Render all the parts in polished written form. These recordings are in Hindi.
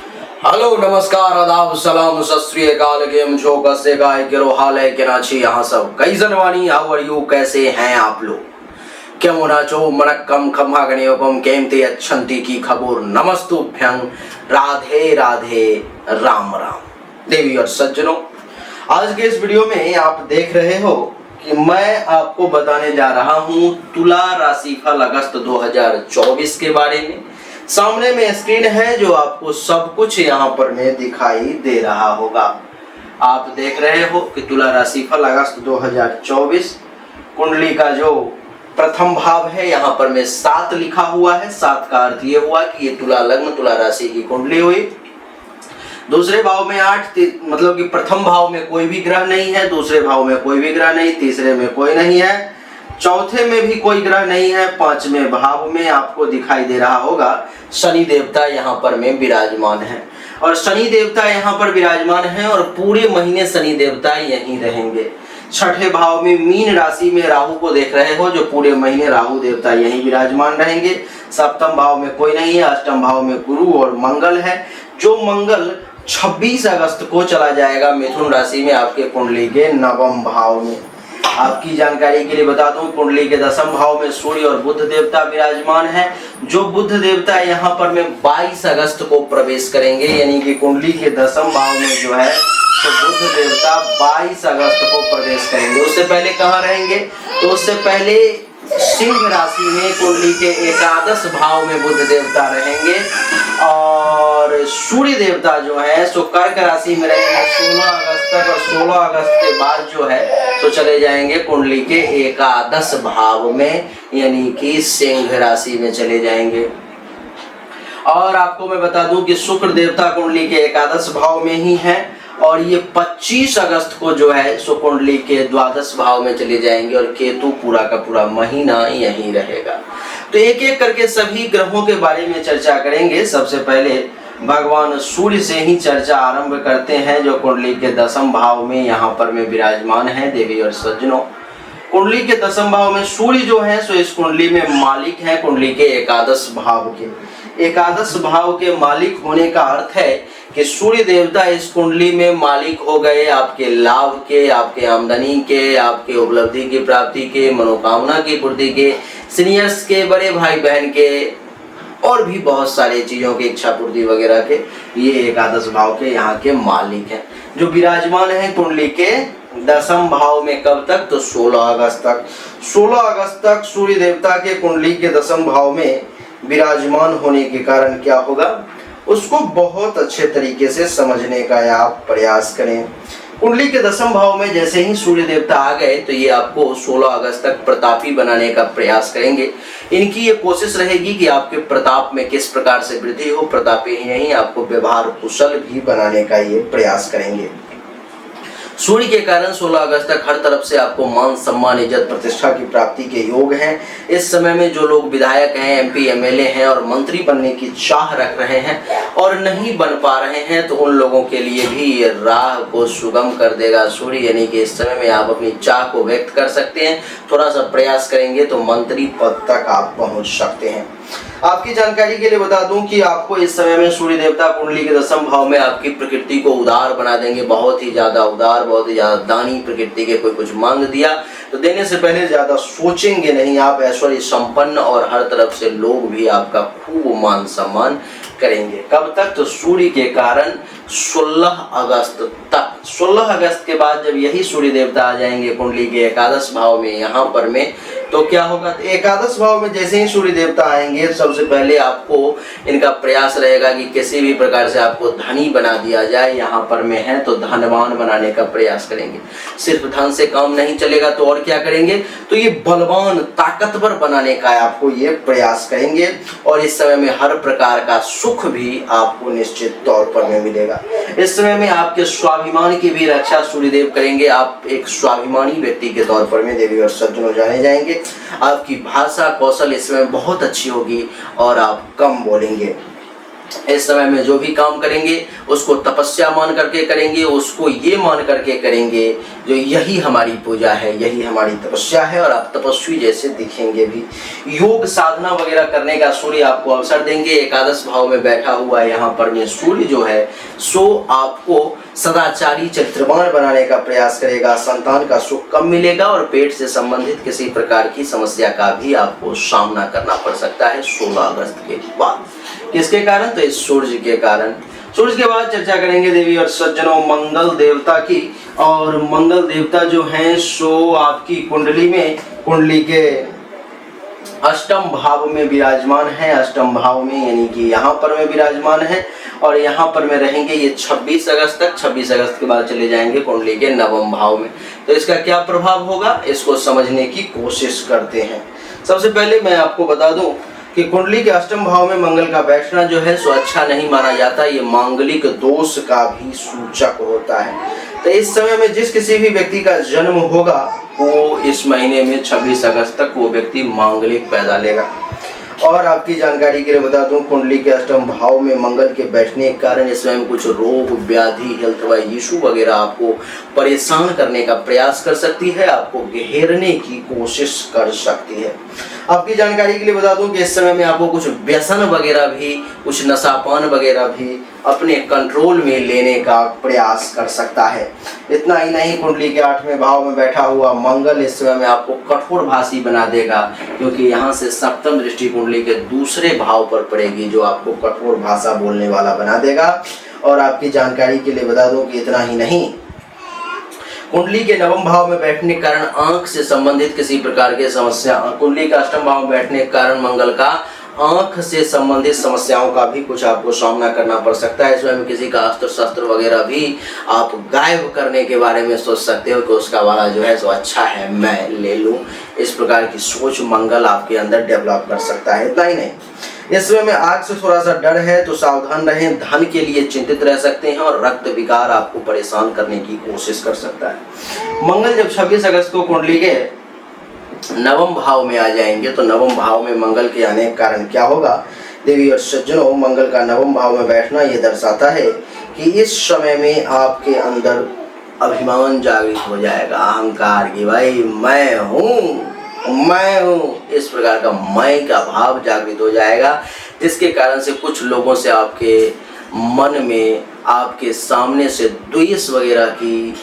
हेलो नमस्कार आदाब सलाम सत श्री अकाल केम छो कसे गाय केरो हाल है के नाची यहाँ सब कई जनवानी हाउ आर यू कैसे हैं आप लोग केमो नाचो मनक्कम खम्हा गणयोपम केमते अच्छंती की खबर नमस्तुभ्यं राधे राधे राम राम। देवी और सज्जनों, आज के इस वीडियो में आप देख रहे हो कि मैं आपको बताने जा रहा हूं तुला राशिफल अगस्त 2024 के बारे में। सामने में स्क्रीन है जो आपको सब कुछ यहाँ पर में दिखाई दे रहा होगा। आप देख रहे हो कि तुला राशिफल अगस्त 2024 कुंडली का जो प्रथम भाव है यहाँ पर में 7 लिखा हुआ है। 7 का अर्थ ये हुआ कि ये तुला लग्न तुला राशि की कुंडली हुई। दूसरे भाव में 8, मतलब कि प्रथम भाव में कोई भी ग्रह नहीं है, दूसरे भाव में कोई भी ग्रह नहीं, तीसरे में कोई नहीं है, चौथे में भी कोई ग्रह नहीं है, 5वें भाव में आपको दिखाई दे रहा होगा शनि देवता यहाँ पर में विराजमान है। और शनि देवता यहाँ पर विराजमान है और पूरे महीने शनि देवता यहीं रहेंगे। छठे भाव में मीन राशि में राहु को देख रहे हो, जो पूरे महीने राहु देवता यहीं विराजमान रहेंगे। सप्तम भाव में कोई नहीं है, अष्टम भाव में गुरु और मंगल है, जो मंगल 26 अगस्त को चला जाएगा मिथुन राशि में आपके कुंडली के 9वें भाव में। आपकी जानकारी के लिए बता दूं, कुंडली के 10वें भाव में सूर्य और बुध देवता विराजमान है, जो बुध देवता यहाँ पर में 22 अगस्त को प्रवेश करेंगे, यानी कि कुंडली के 10वें भाव में जो है तो बुध देवता 22 अगस्त को प्रवेश करेंगे। उससे पहले कहाँ रहेंगे? तो उससे पहले सिंह राशि में कुंडली के 11 भाव में बुध देवता रहेंगे और सूर्य देवता जो है सो कर्क राशि में रहेंगे 16 अगस्त तक, और 16 अगस्त के बाद जो है तो चले जाएंगे कुंडली के 11 भाव में, यानी कि सिंह राशि में चले जाएंगे। और आपको मैं बता दूं कि शुक्र देवता कुंडली के 11 भाव में ही है और ये 25 अगस्त को जो है सो कुंडली के 12 भाव में चले जाएंगे और केतु पूरा का पूरा महीना यहीं रहेगा। तो एक एक करके सभी ग्रहों के बारे में चर्चा करेंगे। सबसे पहले भगवान सूर्य से ही चर्चा आरंभ करते हैं, जो कुंडली के 10वें भाव में यहाँ पर में विराजमान है। देवी और सज्जनों, कुंडली के 10वें भाव में सूर्य जो है सो इस कुंडली में मालिक है कुंडली के 11 भाव के। 11 भाव के मालिक होने का अर्थ है कि सूर्य देवता इस कुंडली में मालिक हो गए आपके लाभ के, आपके आमदनी के, आपके उपलब्धि की प्राप्ति के, मनोकामना की पूर्ति के, सीनियर्स के, बड़े भाई बहन के और भी बहुत सारी चीजों की इच्छा पूर्ति वगैरह के ये 11 भाव के यहाँ के मालिक हैं, जो विराजमान है कुंडली के 10वें भाव में। कब तक? तो 16 अगस्त तक। 16 अगस्त तक सूर्य देवता के कुंडली के 10वें भाव में विराजमान होने के कारण क्या होगा, उसको बहुत अच्छे तरीके से समझने का आप प्रयास करें। कुंडली के 10वें भाव में जैसे ही सूर्य देवता आ गए तो ये आपको 16 अगस्त तक प्रतापी बनाने का प्रयास करेंगे। इनकी ये कोशिश रहेगी कि आपके प्रताप में किस प्रकार से वृद्धि हो, प्रतापी ही नहीं आपको व्यवहार कुशल भी बनाने का ये प्रयास करेंगे। सूर्य के कारण 16 अगस्त तक हर तरफ से आपको मान सम्मान इज्जत प्रतिष्ठा की प्राप्ति के योग हैं। इस समय में जो लोग विधायक हैं, एमपी एमएलए हैं और मंत्री बनने की चाह रख रहे हैं और नहीं बन पा रहे हैं, तो उन लोगों के लिए भी राह को सुगम कर देगा सूर्य, यानी कि इस समय में आप अपनी चाह को व्यक्त कर सकते हैं। थोड़ा सा प्रयास करेंगे तो मंत्री पद तक आप पहुंच सकते हैं। आपकी जानकारी के लिए बता दूं कि आपको इस समय में सूर्य देवता कुंडली के 10वें भाव में आपकी प्रकृति को उदार बना देंगे, बहुत ही ज्यादा उदार, बहुत ही ज्यादा दानी प्रकृति के। कोई कुछ मांग दिया तो देने से पहले ज्यादा सोचेंगे नहीं, आप ऐश्वर्य संपन्न और हर तरफ से लोग भी आपका खूब मान सम्मान करेंगे। कब तक? तो सूर्य के कारण 16 अगस्त तक। 16 अगस्त के बाद जब यही सूर्य देवता आ जाएंगे कुंडली के 11 भाव में यहाँ पर में, तो क्या होगा? 11 भाव में जैसे ही सूर्य देवता आएंगे सबसे पहले आपको इनका प्रयास रहेगा कि किसी भी प्रकार से आपको धनी बना दिया जाए। यहाँ पर में है तो धनवान बनाने का प्रयास करेंगे। सिर्फ धन से काम नहीं चलेगा तो और क्या करेंगे? तो ये बलवान ताकतवर बनाने का आपको ये प्रयास करेंगे और इस समय में हर प्रकार का सुख भी आपको निश्चित तौर पर में मिलेगा। इस समय में आपके स्वाभिमान की भी रक्षा सूर्यदेव करेंगे। आप एक स्वाभिमानी व्यक्ति के तौर पर में देवी और सज्जनों जाने जाएंगे। आपकी भाषा कौशल इसमें बहुत अच्छी होगी और आप कम बोलेंगे। इस समय में जो भी काम करेंगे उसको तपस्या मान करके करेंगे, उसको ये मान करके करेंगे जो यही हमारी पूजा है, यही हमारी तपस्या है, और आप तपस्वी जैसे दिखेंगे भी। योग साधना वगैरह करने का सूर्य आपको अवसर देंगे। एकादश भाव में बैठा हुआ यहाँ पर में सूर्य जो है सो आपको सदाचारी चरित्रवान बनाने का प्रयास करेगा। संतान का सुख कम मिलेगा और पेट से संबंधित किसी प्रकार की समस्या का भी आपको सामना करना पड़ सकता है 16 अगस्त के बाद। किसके कारण? तो इस सूर्य के कारण। सूर्य के बाद चर्चा करेंगे देवी और सज्जनों मंगल देवता की। और मंगल देवता जो हैं सो आपकी कुंडली में, कुंडली के अष्टम भाव में विराजमान है। अष्टम भाव में यानी कि यहाँ पर में विराजमान है और यहाँ पर में रहेंगे ये 26 अगस्त तक। 26 अगस्त के बाद चले जाएंगे कुंडली के नवम भाव में। तो इसका क्या प्रभाव होगा इसको समझने की कोशिश करते हैं। सबसे पहले मैं आपको बता दूं कि कुंडली के अष्टम भाव में मंगल का बैठना जो है सो अच्छा नहीं माना जाता। ये मांगलिक दोष का भी सूचक होता है। तो इस समय में जिस किसी भी व्यक्ति का जन्म होगा वो इस महीने में 26 अगस्त तक वो व्यक्ति मांगलिक पैदा लेगा। और आपकी जानकारी के लिए बता दूं कुंडली के अष्टम भाव में मंगल के बैठने के कारण इस समय कुछ रोग व्याधि हेल्थ वाइज इशू वगैरह आपको परेशान करने का प्रयास कर सकती है, आपको घेरने की कोशिश कर सकती है। आपकी जानकारी के लिए बता दूं कि इस समय में आपको कुछ व्यसन वगैरह भी, कुछ नशापान वगैरह भी अपने कंट्रोल में लेने का प्रयास कर सकता है। इतना ही नहीं, कुंडली के 8वें भाव में बैठा हुआ मंगल इस समय में आपको कठोर भाषी बना देगा, क्योंकि यहाँ से सप्तम दृष्टि कुंडली के दूसरे भाव पर पड़ेगी जो आपको कठोर भाषा बोलने वाला बना देगा। और आपकी जानकारी के लिए बता दूं कि इतना ही नहीं, कुंडली के नवम भाव में बैठने के कारण आंख से संबंधित किसी प्रकार के समस्या, कुंडली का अष्टम भाव में बैठने के कारण मंगल का आंख से संबंधित समस्याओं का भी कुछ आपको सामना करना पड़ सकता है। इसमें किसी का अस्त्र शस्त्र वगैरह भी आप गायब करने के बारे में सोच सकते हो कि उसका वाला जो है सो अच्छा है मैं ले लूं। इस प्रकार की सोच मंगल आपके अंदर डेवलप कर सकता है। इतना ही नहीं, इस समय में आग से थोड़ा सा डर है तो सावधान रहें। धन के लिए चिंतित रह सकते हैं और रक्त विकार आपको परेशान करने की कोशिश कर सकता है। मंगल जब 26 अगस्त को कुंडली के नवम भाव में आ जाएंगे तो नवम भाव में मंगल के आने के कारण क्या होगा देवी और सज्जनों, मंगल का नवम भाव में बैठना ये दर्शाता है कि इस समय में आपके अंदर अभिमान जागृत हो जाएगा, अहंकार की भाई मैं हूँ, इस प्रकार का मैं का भाव जागृत हो जाएगा, जिसके कारण से कुछ लोगों से आपके मन में, आपके सामने से द्वेष वगैरह की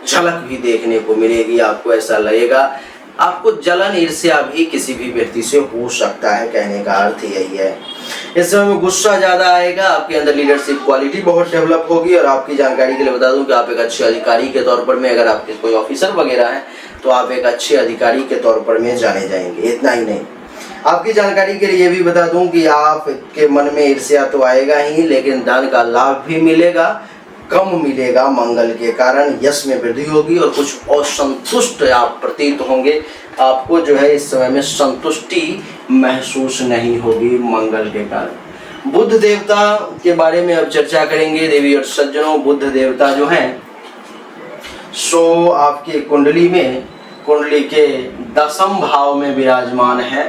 झलक भी देखने को मिलेगी। आपको ऐसा लगेगा, आपको जलन ईर्ष्या भी किसी भी व्यक्ति से हो सकता है, कहने का अर्थ यही है। इस समय में गुस्सा ज्यादा आएगा, आपके अंदर लीडरशिप क्वालिटी बहुत डेवलप होगी। और आपकी जानकारी के लिए बता दूं कि आप एक अच्छे अधिकारी के तौर पर में, अगर आपके कोई ऑफिसर वगैरह है तो आप एक अच्छे अधिकारी के तौर पर में जाने जाएंगे। इतना ही नहीं, आपकी जानकारी के लिए भी बता दूं कि आपके मन में ईर्ष्या तो आएगा ही, लेकिन धन का लाभ भी मिलेगा, कम मिलेगा। मंगल के कारण यश में वृद्धि होगी और कुछ असंतुष्ट आप प्रतीत होंगे। आपको जो है इस समय में संतुष्टि महसूस नहीं होगी मंगल के कारण। बुध देवता के बारे में अब चर्चा करेंगे देवी और सज्जनों। बुध देवता जो हैं सो आपके कुंडली में, कुंडली के 10वें भाव में विराजमान है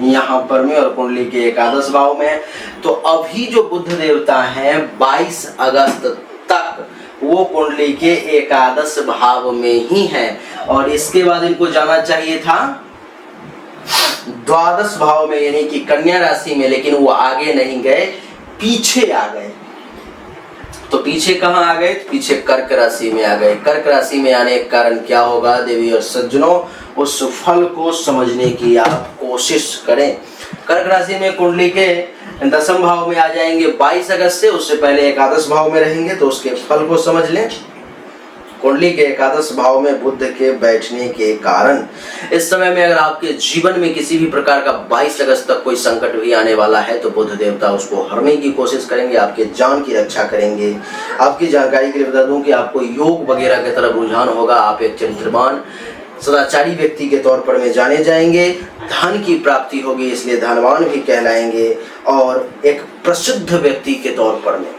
यहाँ पर में, और कुंडली के एकादश भाव में। तो अभी जो बुध देवता हैं 22 अगस्त तक वो कुंडली के एकादश भाव में ही है, और इसके बाद इनको जाना चाहिए था द्वादश भाव में यानी कि कन्या राशि में, लेकिन वो आगे नहीं गए, पीछे आ गए। तो पीछे कहाँ आ गए? पीछे कर्क राशि में आ गए। कर्क राशि में आने के कारण क्या होगा देवी और सज्जनों, उस फल को समझने की आप कोशिश करें। कर्क राशि में कुंडली के 10वें भाव में आ जाएंगे 22 अगस्त से, उससे पहले एकादश भाव में रहेंगे, तो उसके फल को समझ लें। कुंडली के एकादश भाव में बुध के बैठने के कारण इस समय में अगर आपके जीवन में किसी भी प्रकार का 22 अगस्त तक कोई संकट भी आने वाला है तो बुध देवता उसको हरने की कोशिश करेंगे, आपके जान की रक्षा करेंगे। आपकी जानकारी के लिए बता दूं कि आपको योग वगैरह की तरफ रुझान होगा, आप एक चरित्रवान सदाचारी व्यक्ति के तौर पर में जाने जाएंगे। धन की प्राप्ति होगी, इसलिए धनवान भी कहलाएंगे, और एक प्रसिद्ध व्यक्ति के तौर पर में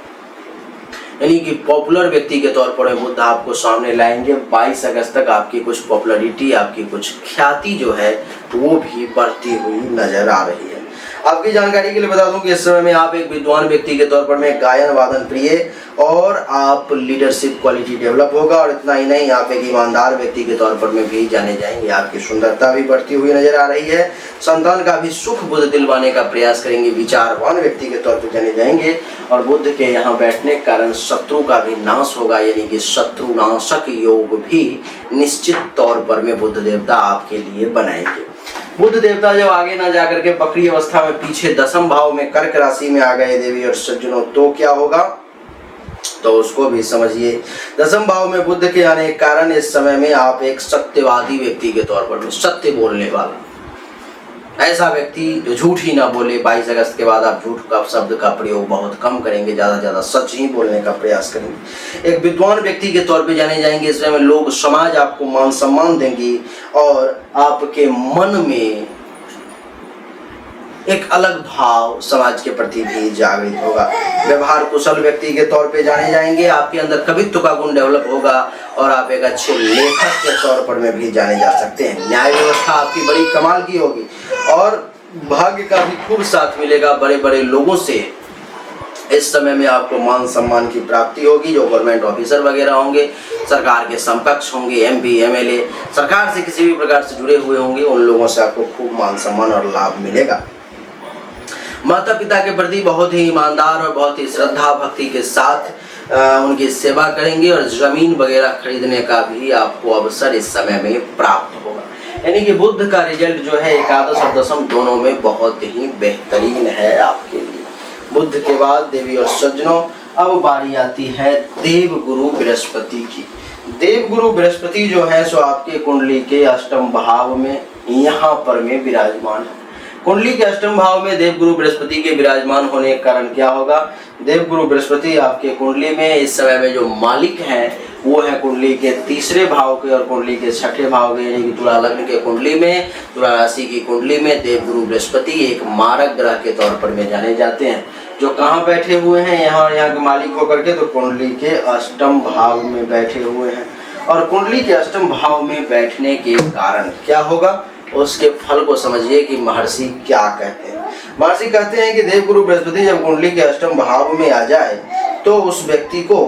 यानी कि पॉपुलर व्यक्ति के तौर पर बुध आपको सामने लाएंगे। 22 अगस्त तक आपकी कुछ पॉपुलरिटी, आपकी कुछ ख्याति जो है वो भी बढ़ती हुई नजर आ रही है। आपकी जानकारी के लिए बता दूं कि इस समय में आप एक विद्वान व्यक्ति के तौर पर में गायन वादन प्रिय और आप लीडरशिप क्वालिटी डेवलप होगा। और इतना ही नहीं, आप एक ईमानदार व्यक्ति के तौर पर में भी जाने जाएंगे। आपकी सुंदरता भी बढ़ती हुई नजर आ रही है। संतान का भी सुख बुद्ध दिलवाने का प्रयास करेंगे। विचारवान व्यक्ति के तौर पर जाने जाएंगे। और बुद्ध के यहाँ बैठने के कारण शत्रु का भी नाश होगा, यानी कि शत्रुनाशक योग भी निश्चित तौर पर में बुद्ध देवता आपके लिए बनाएंगे। बुद्ध देवता जब आगे ना जाकर के बकरी अवस्था में पीछे दशम भाव में कर्क राशि में आ गए देवी और सज्जनों, तो क्या होगा, तो उसको भी समझिए। दशम भाव में बुद्ध के आने के कारण इस समय में आप एक सत्यवादी व्यक्ति के तौर पर, सत्य बोलने वाला ऐसा व्यक्ति जो झूठ ही ना बोले। 22 अगस्त के बाद आप झूठ का शब्द का प्रयोग बहुत कम करेंगे, ज़्यादा से ज़्यादा सच ही बोलने का प्रयास करेंगे। एक विद्वान व्यक्ति के तौर पे जाने जाएंगे। इस समय लोग समाज आपको मान सम्मान देंगी और आपके मन में एक अलग भाव समाज के प्रति भी जागृत होगा। व्यवहार कुशल व्यक्ति के तौर पे जाने जाएंगे। आपके अंदर कवित्व का गुण डेवलप होगा और आप एक अच्छे लेखक के तौर पर में भी जाने जा सकते हैं। न्याय व्यवस्था आपकी बड़ी कमाल की होगी और भाग्य का भी खूब साथ मिलेगा। बड़े बड़े लोगों से इस समय में आपको मान सम्मान की प्राप्ति होगी। जो गवर्नमेंट ऑफिसर वगैरह होंगे, सरकार के समकक्ष होंगे, एमपी एमएलए, सरकार से किसी भी प्रकार से जुड़े हुए होंगे, उन लोगों से आपको खूब मान सम्मान और लाभ मिलेगा। माता पिता के प्रति बहुत ही ईमानदार और बहुत ही श्रद्धा भक्ति के साथ उनकी सेवा करेंगे और जमीन वगैरह खरीदने का भी आपको अवसर इस समय में प्राप्त होगा। यानी कि बुद्ध का रिजल्ट जो है एकादश और दशम दोनों में बहुत ही बेहतरीन है आपके लिए। बुद्ध के बाद देवी और सज्जनों, अब बारी आती है देव गुरु बृहस्पति की। देव गुरु बृहस्पति जो है सो आपके कुंडली के अष्टम भाव में यहाँ पर में विराजमान है। कुंडली के अष्टम भाव में देवगुरु बृहस्पति के विराजमान होने के कारण क्या होगा, देवगुरु बृहस्पति आपके कुंडली में इस समय में जो मालिक हैं वो है कुंडली के तीसरे भाव के और कुंडली के छठे भाव के, यानी कि तुला लग्न के कुंडली में, तुला राशि की कुंडली में देवगुरु बृहस्पति एक मारक ग्रह के तौर पर में जाने जाते हैं। जो कहाँ बैठे हुए हैं, यहाँ के मालिक होकर के, तो कुंडली के अष्टम भाव में बैठे हुए हैं। और कुंडली के अष्टम भाव में बैठने के कारण क्या होगा, उसके फल को समझिए कि महर्षि क्या कहते हैं। महर्षि कहते हैं कि देवगुरु बृहस्पति जब कुंडली के अष्टम भाव में आ जाए तो उस व्यक्ति को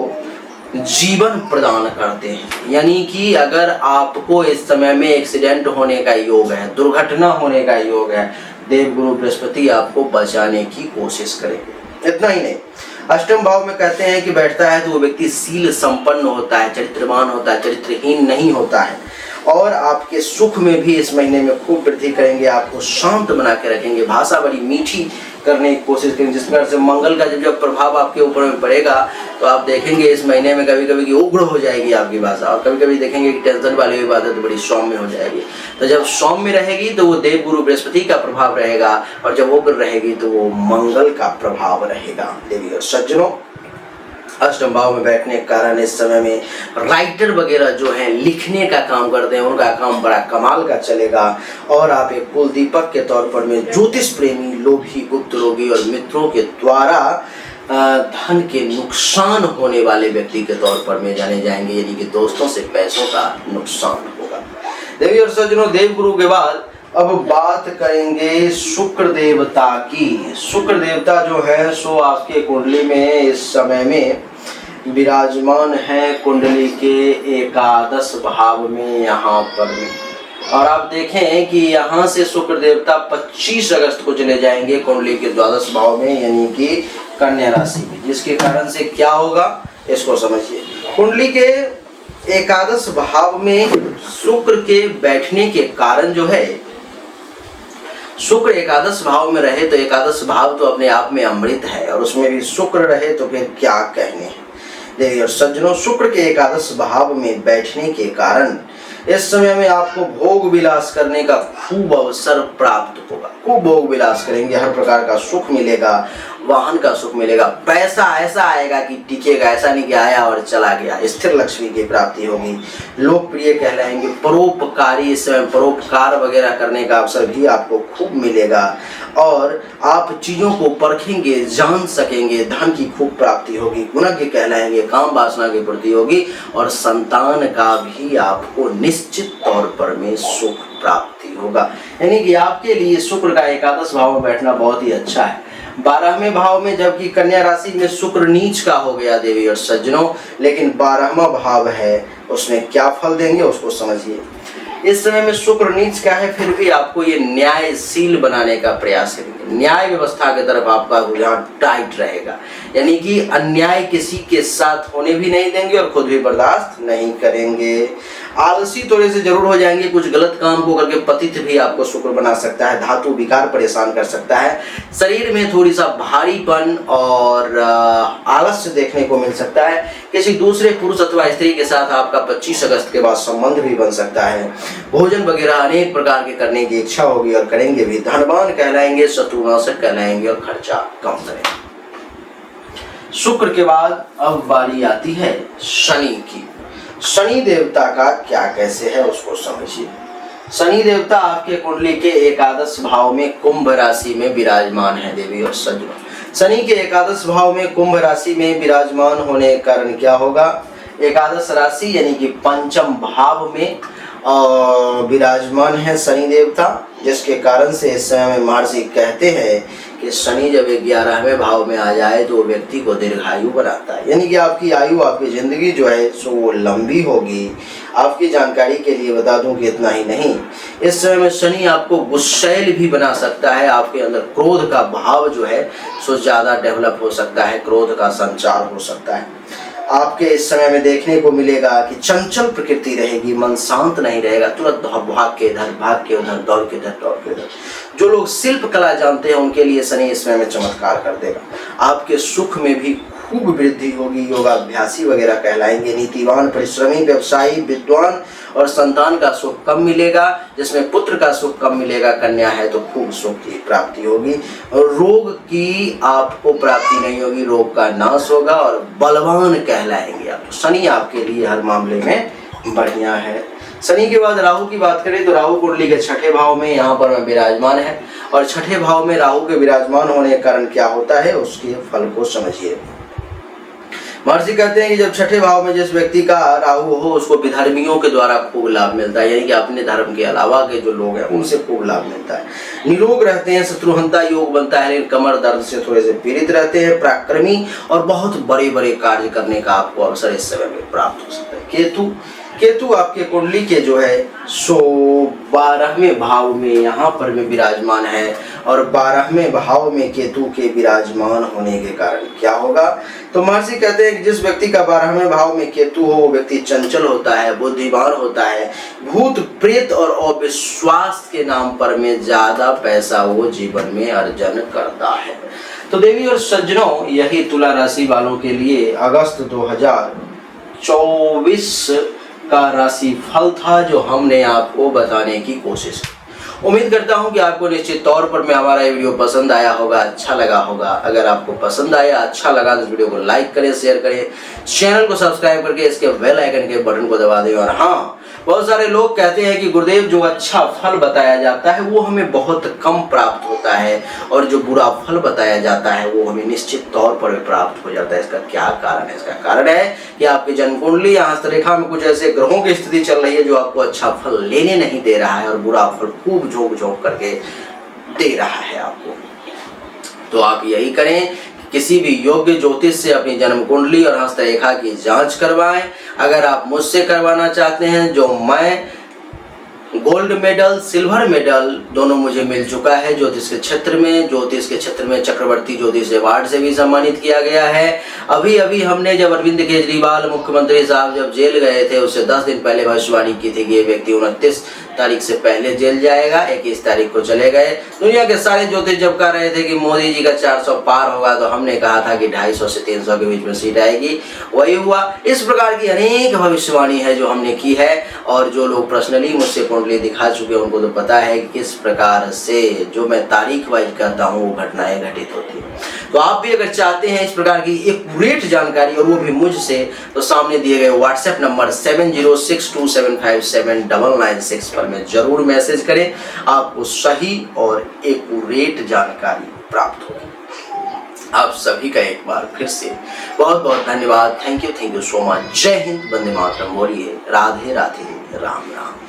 जीवन प्रदान करते हैं। यानी कि अगर आपको इस समय में एक्सीडेंट होने का योग है, दुर्घटना होने का योग है, देवगुरु बृहस्पति आपको बचाने की कोशिश करेंगे। इतना ही नहीं, अष्टम भाव में कहते हैं कि बैठता है तो वो व्यक्ति शील संपन्न होता है, चरित्रवान होता है, चरित्रहीन नहीं होता है। और आपके सुख में भी इस महीने में खूब वृद्धि करेंगे, आपको शांत बना के रखेंगे, भाषा बड़ी मीठी करने की कोशिश करेंगे। जिस प्रकार से मंगल का जब प्रभाव आपके ऊपर में पड़ेगा तो आप देखेंगे इस महीने में कभी कभी कि उग्र हो जाएगी आपकी भाषा, और कभी कभी देखेंगे कि टेंशन वाली बात है तो बड़ी सौम्य हो जाएगी। तो जब सौम्य रहेगी तो वो देवगुरु बृहस्पति का प्रभाव रहेगा, और जब उग्र रहेगी तो वो मंगल का प्रभाव रहेगा। देवी और सज्जनों, अष्टम भाव में बैठने के कारण इस समय में राइटर वगैरह जो हैं, लिखने का काम करते हैं, उनका काम बड़ा कमाल का चलेगा। और आप एक कुल दीपक के तौर पर में ज्योतिष प्रेमी, लोभी, गुप्त रोगी और मित्रों के द्वारा धन के नुकसान होने वाले व्यक्ति के तौर पर में जाने जाएंगे, यानी कि दोस्तों से पैसों का नुकसान होगा। देवी और सज्जनों, देवगुरु के बाद अब बात करेंगे शुक्र देवता की। शुक्र देवता जो है सो आपके कुंडली में इस समय में विराजमान है, कुंडली के एकादश भाव में यहाँ पर भी। और आप देखें कि यहाँ से शुक्र देवता 25 अगस्त को चले जाएंगे कुंडली के द्वादश भाव में, यानी कि कन्या राशि में, जिसके कारण से क्या होगा इसको समझिए। कुंडली के एकादश भाव में शुक्र के बैठने के कारण जो है, शुक्र एकादश भाव में रहे तो एकादश भाव तो अपने आप में अमृत है, और उसमें भी शुक्र रहे तो फिर क्या कहने हैं। देवी और सज्जनों, शुक्र के एकादश भाव में बैठने के कारण इस समय में आपको भोग विलास करने का खूब अवसर प्राप्त होगा। खूब भोग विलास करेंगे, हर प्रकार का सुख मिलेगा, वाहन का सुख मिलेगा, पैसा ऐसा आएगा कि टिकेगा, ऐसा नहीं कि आया और चला गया। स्थिर लक्ष्मी की प्राप्ति होगी, लोकप्रिय कहलाएंगे, परोपकारी, इस समय परोपकार वगैरह करने का अवसर भी आपको खूब मिलेगा, और आप चीज़ों को परखेंगे, जान सकेंगे, धन की खूब प्राप्ति होगी, गुणज्ञ कहलाएंगे, काम वासना की पूर्ति होगी, और संतान का भी आपको निश्चित तौर पर में सुख प्राप्ति होगा। यानी कि आपके लिए शुक्र का एकादश भाव में बैठना बहुत ही अच्छा है। 12वें भाव में, जबकि कन्या राशि में शुक्र नीच का हो गया देवी और सज्जनों, लेकिन 12वां भाव है, उसमें क्या फल देंगे उसको समझिए। इस समय में शुक्र नीच का है, फिर भी आपको ये न्यायशील बनाने का प्रयास करेंगे। न्याय व्यवस्था की तरफ आपका रुझान टाइट रहेगा, यानी कि अन्याय किसी के साथ होने भी नहीं देंगे और खुद भी बर्दाश्त नहीं करेंगे। आलसी थोड़े से जरूर हो जाएंगे, कुछ गलत काम को करके पतित भी आपको शुक्र बना सकता है, धातु विकार परेशान कर सकता है। शरीर में थोड़ी सा भारीपन और आलस्य देखने को मिल सकता है। किसी दूसरे पुरुष अथवा स्त्री के साथ आपका 25 अगस्त के बाद संबंध भी बन सकता है। भोजन वगैरह अनेक प्रकार के करने की इच्छा होगी और करेंगे भी। धनवान कहलाएंगे, शत्रुनाशक कहलाएंगे और खर्चा कम करेंगे। शुक्र के बाद अब बारी आती है शनि की। शनि देवता का क्या कैसे है उसको समझिए। शनि देवता आपके कुंडली के एकादश भाव में कुंभ राशि में विराजमान है देवी और सज्जनों। शनि के एकादश भाव में कुंभ राशि में विराजमान होने के कारण क्या होगा, एकादश राशि यानी कि पंचम भाव में विराजमान है शनि देवता, जिसके कारण से इस समय में महर्षि कहते हैं कि शनि जब 11वें भाव में आ जाए तो व्यक्ति को दीर्घायु बनाता है, यानी कि आपकी आयु, आपकी जिंदगी जो है सो वो लंबी होगी। आपकी जानकारी के लिए बता दूं कि इतना ही नहीं, इस समय में शनि आपको गुस्सैल भी बना सकता है। आपके अंदर क्रोध का भाव जो है सो ज़्यादा डेवलप हो सकता है, क्रोध का संचार हो सकता है। आपके इस समय में देखने को मिलेगा कि चंचल प्रकृति रहेगी, मन शांत नहीं रहेगा, तुरंत भाग के इधर, भाग के उधर, दौड़ के इधर, दौड़ के उधर। जो लोग शिल्प कला जानते हैं उनके लिए शनि इस समय में चमत्कार कर देगा। आपके सुख में भी खूब वृद्धि होगी। योगाभ्यासी वगैरह कहलाएंगे। नीतिवान, परिश्रमी, व्यवसायी, विद्वान और संतान का सुख कम मिलेगा, जिसमें पुत्र का सुख कम मिलेगा। कन्या है तो खूब सुख की प्राप्ति होगी और रोग की आपको प्राप्ति नहीं होगी, रोग का नाश होगा और बलवान कहलाएंगे आप। शनि आपके लिए हर मामले में बढ़िया है। शनि के बाद राहु की बात करें तो राहु कुंडली के 6ठे भाव में यहाँ पर विराजमान है और 6ठे भाव में राहु के विराजमान होने के कारण क्या होता है उसके फल को समझिए। महर्षि कहते हैं कि जब 6ठे भाव में जिस व्यक्ति का राहु हो उसको विधर्मियों के द्वारा खूब लाभ मिलता है, यानी कि अपने धर्म के अलावा के जो लोग हैं उनसे खूब लाभ मिलता है। निरोग रहते हैं, शत्रुहंता योग बनता है, लेकिन कमर दर्द से थोड़े से पीड़ित रहते हैं। पराक्रमी और बहुत बड़े बड़े कार्य करने का आपको अवसर इस समय में प्राप्त हो सकता है। केतु आपके कुंडली के जो है सो 12वें भाव में यहाँ पर में विराजमान है और 12वें भाव में केतु के विराजमान होने के कारण क्या होगा, तो महर्षि कहते हैं कि जिस व्यक्ति का 12वें भाव में केतु हो वो व्यक्ति चंचल होता है, बुद्धिमान होता है, भूत प्रेत और अविश्वास के नाम पर में ज्यादा पैसा वो जीवन में अर्जन करता है। तो देवी और सज्जनों, यही तुला राशि वालों के लिए अगस्त 2024 का राशि फल था जो हमने आपको बताने की कोशिश की। उम्मीद करता हूं कि आपको निश्चित तौर पर में हमारा ये वीडियो पसंद आया होगा, अच्छा लगा होगा। अगर आपको पसंद आया, अच्छा लगा तो इस वीडियो को लाइक करें, शेयर करें, चैनल को सब्सक्राइब करके इसके बेल आइकन के बटन को दबा दें। और हाँ, बहुत सारे लोग कहते हैं कि गुरुदेव जो अच्छा फल बताया जाता है वो हमें बहुत कम प्राप्त होता है और जो बुरा फल बताया जाता है वो हमें निश्चित तौर पर प्राप्त हो जाता है। इसका क्या कारण है? इसका कारण है कि आपकी जन्म कुंडली या हस्तरेखा में कुछ ऐसे ग्रहों की स्थिति चल रही है जो आपको अच्छा फल लेने नहीं दे रहा है और बुरा फल खूब झोंक झोंक करके दे रहा है आपको। तो आप यही करें, किसी भी योग्य ज्योतिष से अपनी जन्म कुंडली और हस्तरेखा की जांच करवाएं। अगर आप मुझसे करवाना चाहते हैं, जो मैं गोल्ड मेडल, सिल्वर मेडल दोनों मुझे मिल चुका है ज्योतिष के क्षेत्र में। ज्योतिष के क्षेत्र में चक्रवर्ती ज्योतिष अवार्ड से भी सम्मानित किया गया है। अभी अभी हमने जब अरविंद केजरीवाल मुख्यमंत्री साहब जब जेल गए थे उससे 10 दिन पहले भविष्यवाणी की थी कि ये व्यक्ति 29 तारीख से पहले जेल जाएगा, 21 तारीख को चले गए। दुनिया के सारे ज्योतिष जब कह रहे थे कि मोदी जी का 400 पार होगा तो हमने कहा था कि 250 से 300 के बीच में सीट आएगी, वही हुआ। इस प्रकार की अनेक भविष्यवाणी है जो हमने की है और जो लोग पर्सनली मुझसे कुंडली दिखा चुके हैं उनको तो पता है कि किस प्रकार से जो मैं तारीख वाइज कहता हूँ वो घटनाएं घटित होती हैं। तो आप भी अगर चाहते हैं इस प्रकार की एक्यूरेट जानकारी और वो भी मुझसे, तो सामने दिए गए व्हाट्सएप नंबर 7062757996 पर में जरूर मैसेज करें, आपको सही और एक्यूरेट जानकारी प्राप्त होगी। आप सभी का एक बार फिर से बहुत बहुत धन्यवाद। Thank you so much. जय हिंद, वंदे मातरम। बोलिए राधे राधे, राम राम।